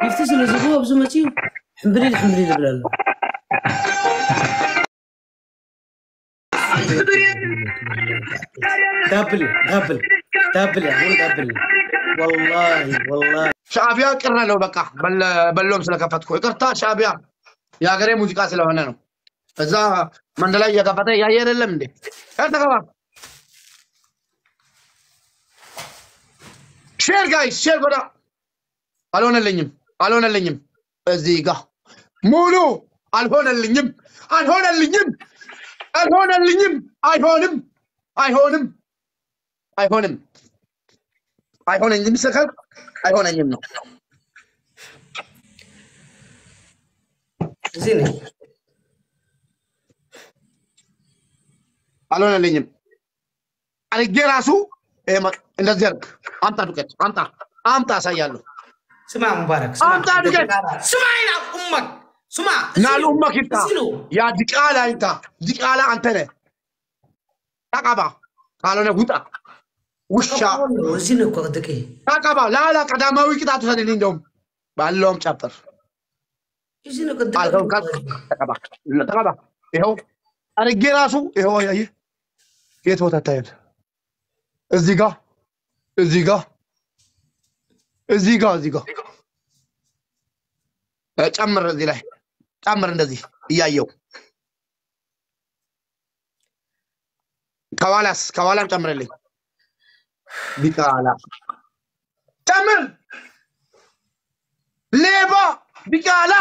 يفتسل يزبوه بزمتيو حمبريل بلاله قبل والله شعبيا قرنا له بقى بلوم ስለከፈትኩ ይቅርታ ሻቢያ የሀገሬ ሙዚቃ ስለሆነ ነው እዛ መንደላ እየከፈተ ያየ አይደለም እንዴ ተገባ ሼር ጋይስ ሼር ጎዳ አልሆነልኝም እዚህ ጋር ሙሉ አልሆነልኝም አይሆንም ሰከብ አይሆነኝም ነው زين አልሆነልኝም አልጌ ራሱ እንደዚህ አድርግ አምጣ ዱቄት አምጣ አሳያለሁ ስማ ሙባረክ አምጣ ዱቄት ስማ ይላ ኡመክ ስማ ናሉ ኡመክ ይታ ያ ዲቃላ አንተ ነህ ታቃባ ካልሆነ ጉጣ ውሻ እዚህ ነው እኮ ደቂ ታቃባ ላላ ቀዳማዊ ቅጣቱ ሰደኝ እንደውም ባለውም ቻፕተር እዚህ ነው አልከው ታቃባ ይሄው አርጌ ራሱ ይሄው ያየ የት ቦታ ታየል እዚህ ጋር ጨምር እዚህ ላይ ጨምር እንደዚህ እያየው ከዋላም ጨምርልኝ ቢቃላ ጨምር ሌባ ቢቃላ